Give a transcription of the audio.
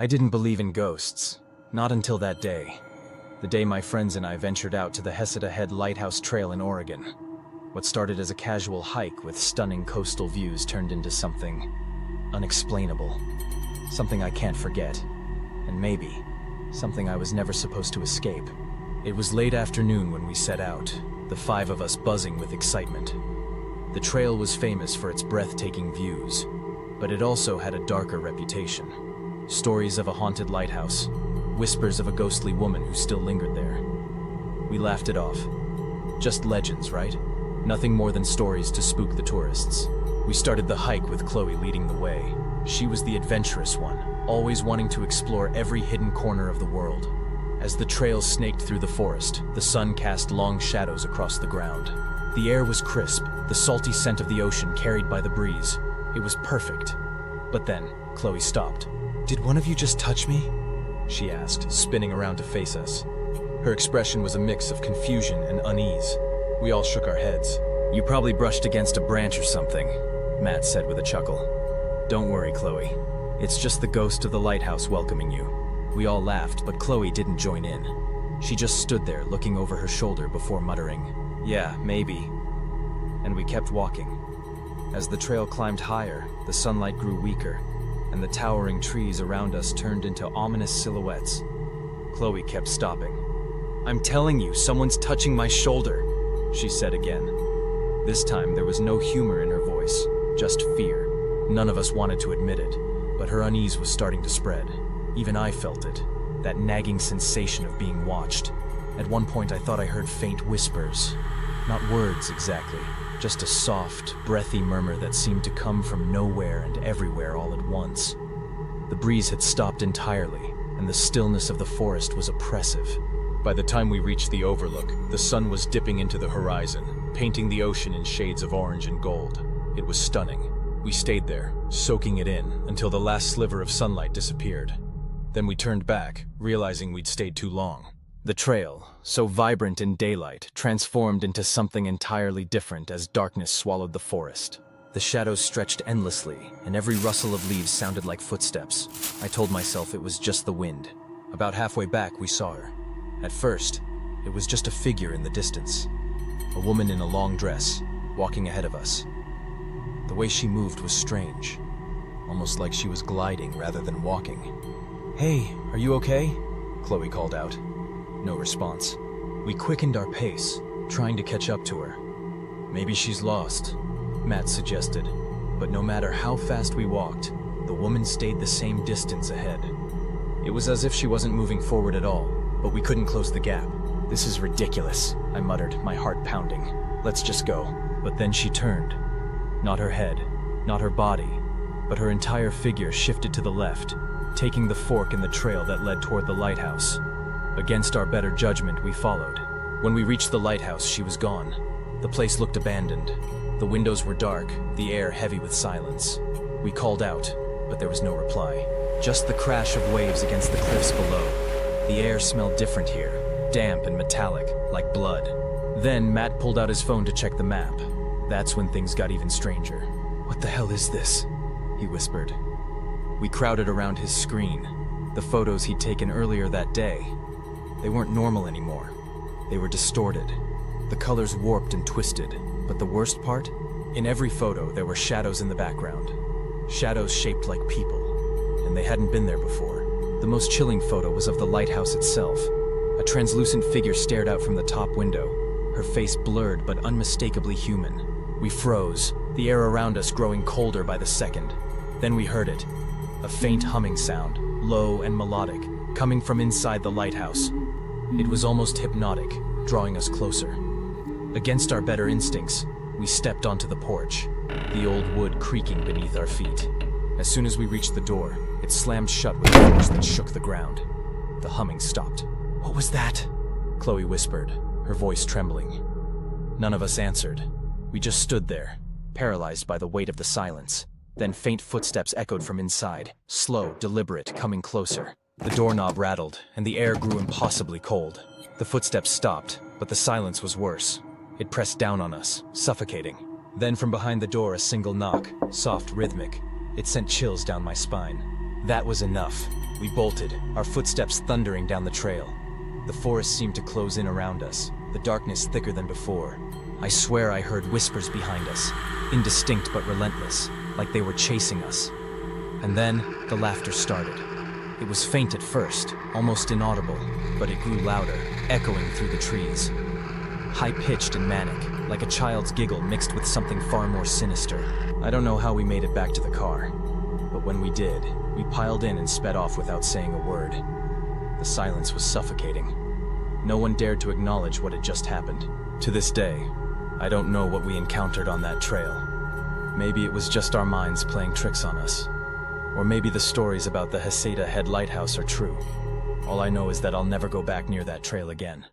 I didn't believe in ghosts. Not until that day. The day my friends and I ventured out to the Heceta Head Lighthouse Trail in Oregon. What started as a casual hike with stunning coastal views turned into something unexplainable. Something I can't forget. And maybe something I was never supposed to escape. It was late afternoon when we set out, the five of us buzzing with excitement. The trail was famous for its breathtaking views, but it also had a darker reputation. Stories of a haunted lighthouse, whispers of a ghostly woman who still lingered there. We laughed it off. Just legends, right? Nothing more than stories to spook the tourists. We started the hike with Chloe leading the way. She was the adventurous one, always wanting to explore every hidden corner of the world. As the trail snaked through the forest, the sun cast long shadows across the ground. The air was crisp, the salty scent of the ocean carried by the breeze. It was perfect. But then, Chloe stopped. "Did one of you just touch me?" she asked, spinning around to face us. Her expression was a mix of confusion and unease. We all shook our heads. "You probably brushed against a branch or something," Matt said with a chuckle. "Don't worry, Chloe. It's just the ghost of the lighthouse welcoming you." We all laughed, but Chloe didn't join in. She just stood there looking over her shoulder before muttering, "Yeah, maybe." And we kept walking. As the trail climbed higher, the sunlight grew weaker, and the towering trees around us turned into ominous silhouettes. Chloe kept stopping. "I'm telling you, someone's touching my shoulder," she said again. This time there was no humor in her voice, just fear. None of us wanted to admit it, but her unease was starting to spread. Even I felt it, that nagging sensation of being watched. At one point I thought I heard faint whispers. Not words exactly, just a soft, breathy murmur that seemed to come from nowhere and everywhere all at once. The breeze had stopped entirely, and the stillness of the forest was oppressive. By the time we reached the overlook, the sun was dipping into the horizon, painting the ocean in shades of orange and gold. It was stunning. We stayed there, soaking it in, until the last sliver of sunlight disappeared. Then we turned back, realizing we'd stayed too long. The trail, so vibrant in daylight, transformed into something entirely different as darkness swallowed the forest. The shadows stretched endlessly, and every rustle of leaves sounded like footsteps. I told myself it was just the wind. About halfway back, we saw her. At first, it was just a figure in the distance. A woman in a long dress, walking ahead of us. The way she moved was strange, almost like she was gliding rather than walking. "Hey, are you okay?" Chloe called out. No response. We quickened our pace, trying to catch up to her. "Maybe she's lost," Matt suggested. But no matter how fast we walked, the woman stayed the same distance ahead. It was as if she wasn't moving forward at all, but we couldn't close the gap. "This is ridiculous," I muttered, my heart pounding. "Let's just go." But then she turned. Not her head, not her body, but her entire figure shifted to the left, taking the fork in the trail that led toward the lighthouse. Against our better judgment, we followed. When we reached the lighthouse, she was gone. The place looked abandoned. The windows were dark, the air heavy with silence. We called out, but there was no reply. Just the crash of waves against the cliffs below. The air smelled different here, damp and metallic, like blood. Then Matt pulled out his phone to check the map. That's when things got even stranger. "What the hell is this?" he whispered. We crowded around his screen. The photos he'd taken earlier that day. They weren't normal anymore. They were distorted. The colors warped and twisted. But the worst part? In every photo, there were shadows in the background. Shadows shaped like people. And they hadn't been there before. The most chilling photo was of the lighthouse itself. A translucent figure stared out from the top window, her face blurred but unmistakably human. We froze, the air around us growing colder by the second. Then we heard it. A faint humming sound, low and melodic, coming from inside the lighthouse. It was almost hypnotic, drawing us closer. Against our better instincts, we stepped onto the porch, the old wood creaking beneath our feet. As soon as we reached the door, it slammed shut with a force that shook the ground. The humming stopped. "What was that?" Chloe whispered, her voice trembling. None of us answered. We just stood there, paralyzed by the weight of the silence. Then faint footsteps echoed from inside, slow, deliberate, coming closer. The doorknob rattled, and the air grew impossibly cold. The footsteps stopped, but the silence was worse. It pressed down on us, suffocating. Then from behind the door, a single knock, soft, rhythmic. It sent chills down my spine. That was enough. We bolted, our footsteps thundering down the trail. The forest seemed to close in around us, the darkness thicker than before. I swear I heard whispers behind us, indistinct but relentless, like they were chasing us. And then, the laughter started. It was faint at first, almost inaudible, but it grew louder, echoing through the trees. High-pitched and manic, like a child's giggle mixed with something far more sinister. I don't know how we made it back to the car, but when we did, we piled in and sped off without saying a word. The silence was suffocating. No one dared to acknowledge what had just happened. To this day, I don't know what we encountered on that trail. Maybe it was just our minds playing tricks on us. Or maybe the stories about the Heseda Head Lighthouse are true. All I know is that I'll never go back near that trail again.